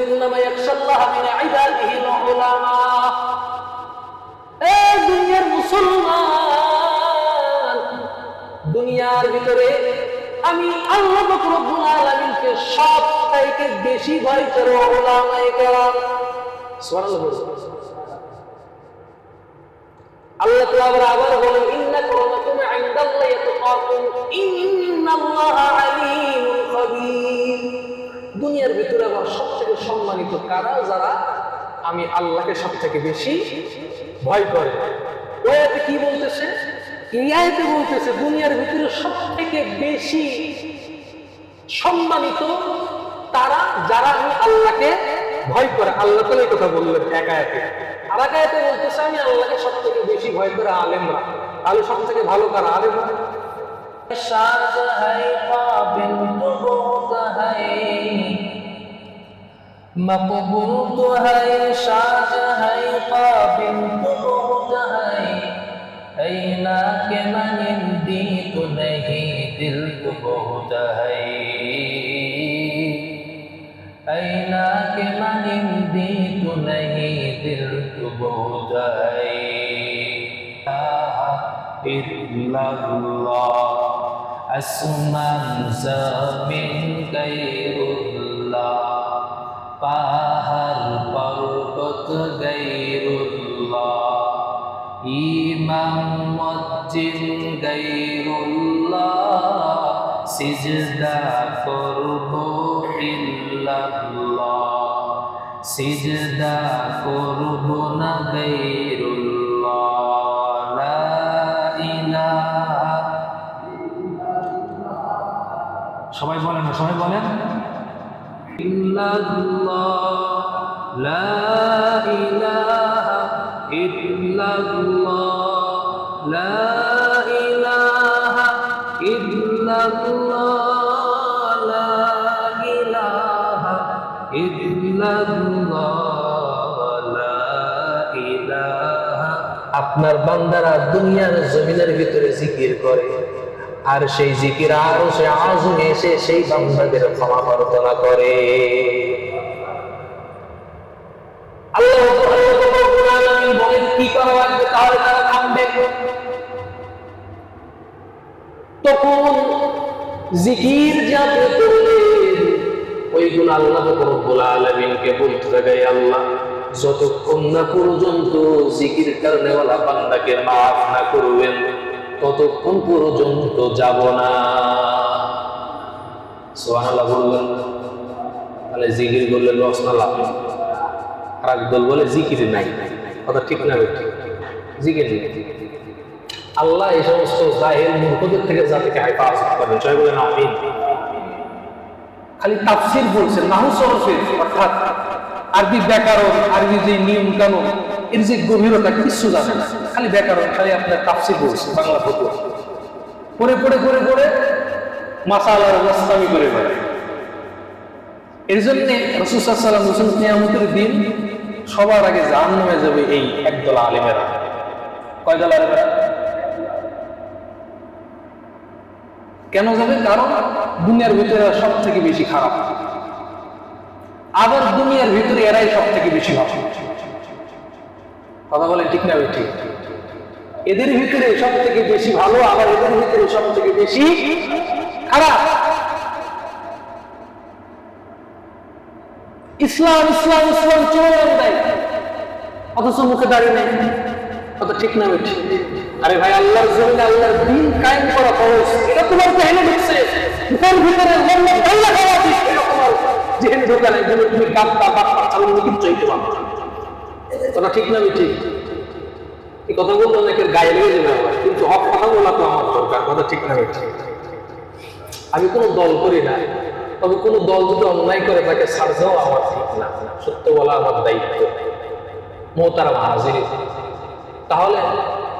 ইন্নামা ইয়াখশাল্লাহা মিন ইবাদিহিল উলামা। এই দুনিয়ার মুসলমান, দুনিয়ার ভিতরে আমি আল্লাহ পাক রব্বুল আলামিনকে সবথেকে বেশি ভয় করো উলামায়ে কেরাম। সুবহানাল্লাহ। আল্লাহ তাআলা আবার বলেন ইন্না আক্রামাকুম ইনদাল্লাহি আতকাকুম ইন্নাল্লাহা আলীমুন খাবীর। দুনিয়ার ভিতরে আবার সবথেকে সম্মানিত কারা? যারা আমি আল্লাহকে সবথেকে বেশি ভয় করে। ওই আয়াতে কি বলতেছে? এই আয়াতে বলতেছে দুনিয়ার ভিতরে সবথেকে বেশি সম্মানিত তারা যারা আমি আল্লাহকে ভয় করে। আল্লাহ তাআলা এই কথা বললেন এক আয়াতে। আর এক আয়াতে বলতেছে আমি আল্লাহকে সবথেকে বেশি ভয় করে আলেমরা। তাহলে সবথেকে ভালো কারা? আলেমরা। শাজ হায় কাবিল বহুত হায় মকবুল তো হায়, শাজ হায় কাবিল বহুত হায়, ऐना के मनिंदी तो नहीं दिल तो बहुत है, ऐना के मनिंदी तो नहीं दिल तो बहुत है। इल्लल्लाह असमान ज़मीन गैरुल्लाह, पहाड़ पर्वत गैरुल्लाह, ইমাম মসজিদ গায়রুল্লাহ, সিজদা করব ইল্লাল্লাহ, সিজদা করব না গায়রুল্লাহ, লা ইলাহা। সবাই বলেন না, সবাই বলেন ইল্লাল্লাহ, লা ইলাহা ইল্লাল্লাহ, লা ইলাহা ইল্লাল্লাহ, লা ইলাহা ইল্লাল্লাহ, লা ইলাহা। আপনার বান্দারা দুনিয়ার জমিনের ভিতরে জিকির করে, আর সেই জিকির আরো সে আজমে এসে সেই বান্দাদের ক্ষমা প্রার্থনা করে। আল্লাহ বলেন কি করা লাগবে, তাহলে তারা থামবে। তখন জিকির যাতে করলেন ওইগুলো আল্লাহ রব্বুল আলামিনকে বলতে থাকে, আল্লাহ যতক্ষণ না পর্যন্ত জিকির করনেওয়ালা বান্দাকে মাফ না করবেন ততক্ষণ পর্যন্ত যাব না। সুবহানাল্লাহ বললেন। তাহলে জিকির করলে লস না লাভ? আর একদল বলে জিকির নাই। কথা ঠিক না? জিকির নেই। আল্লাহ এই সমস্ত জাহেল মূর্খদের থেকে জাতিকে হেফাজত করেন। সবাই বলেন আমিন। খালি তাফসীর বলছেন, নাহু সরফের অর্থাৎ আরবি ব্যাকরণ, আরবি যে নিয়ম কানুন, এর যে গভীরতা কিছু জানে না। খালি ব্যাকরণ, খালি আপনার তাফসীর বলছে, বাংলা ফতোয়া পড়ে পড়ে পড়ে পড়ে মাসালার ওয়াস্তামি করে বেড়ায়। এর জন্য রাসূল সাল্লাল্লাহু আলাইহি ওয়াসাল্লাম বলেছেন কিয়ামতের দিন সবার আগে জাহান্নামে যাবে এই একদল আলেমেরা। কয় দল আলেমেরা? কেন যাবে? কারণ দুনিয়ার ভিতরে সব থেকে বেশি খারাপ, আবার দুনিয়ার ভিতরে এরাই সব থেকে বেশি ভালো। কথা বলে ঠিক না? ঠিক। এদের ভিতরে সব থেকে বেশি ভালো, আবার এদের ভিতরে সব থেকে বেশি খারাপ। ইসলাম ইসলাম ইসলাম চলে দেয়, অথচ মুখে দাঁড়িয়ে নেই। কথা ঠিক না? ঠিক। আরে ভাই, আল্লাহর জমিনে আল্লাহর দ্বীন কায়েম করা ফরজ। এটা তোমার জেহেনে ঢুকছে, মুখের ভিতরে মোহাম্মদ আল্লাহ খাওয়া দিস, এটা তোমার জেহেনে ঢোকা নাই। তুমি কাঁদতা বাপ্পা চালানো কিন্তু চাইতে পারো। কথা ঠিক না? ঠিক। এই কথা বললে অনেকের গায়ে লেগে যাবে, কিন্তু হক কথা বলা তো আমার দরকার। কথা ঠিক না? ঠিক। আমি কোনো দল করি না, তবে কোনো দল যদি অন্যায় করে তাকে ছাড় দেওয়া আমার ঠিক না। সত্য বলা আমার দায়িত্ব। মোহতারাম হাজির, তাহলে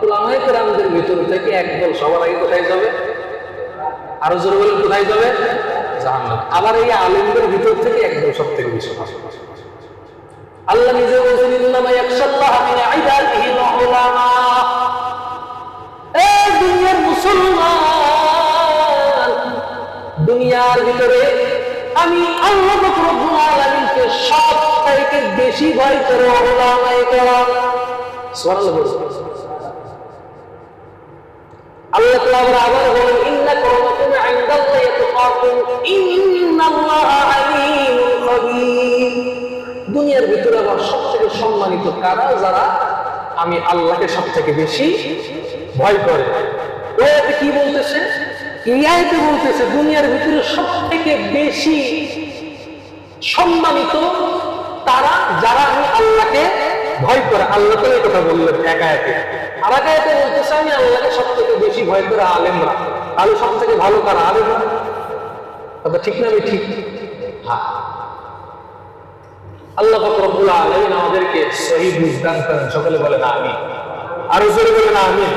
উলামায়ে কেরামদের ভিতর থেকে একদল সবার আগে কোথায় যাবে? আরো জোরে বলেন, কোথায় যাবে? জাহান্নাম। আবার এই আলেমদের ভিতর থেকে একদল সব থেকে বেশি ভালো। আল্লাহ নিজে বলেছেন ইন্নামা ইয়াখশাল্লাহা মিন ইবাদিহিল উলামা। এই দুনিয়ার মুসলমান, দুনিয়ার ভিতরে আমি আল্লাহ রব্বুল আলামিনকে সব থেকে বেশি ভয় করো ওলামায়ে কেরাম। সুবহানাল্লাহ বলুন। আল্লাহ তাআলা আবার বলেন ইন্নাকুম ইনদাল্লাহি তাকাতুম ইন্নাল্লাহা আলীমুল খাবীর। দুনিয়ার ভিতরে আবার সবথেকে সম্মানিত কারা? যারা আমি আল্লাহকে সবথেকে বেশি ভয় করে। ওই আয়াতে কি বলতেছে? এই আয়াতে বলতেছে দুনিয়ার ভিতরে সবথেকে বেশি সম্মানিত তারা যারা আমি আল্লাহকে ভয় করে। আল্লাহ তো এই কথা বললেন এক আয়াতে। আর এক আয়াতে বলতেছে আমি আল্লাহকে সবথেকে বেশি ভয় করে আলেমরা। তাহলে সব থেকে ভালো কারা? আলেমরা। কথা ঠিক না? আমি ঠিক? হ্যাঁ। আল্লাহ পাক রব্বুল আলামিন আমাদেরকে সহিহ বুঝ দান করেন। সকলে বলেন আমিন। আরো জোরে বলেন আমিন।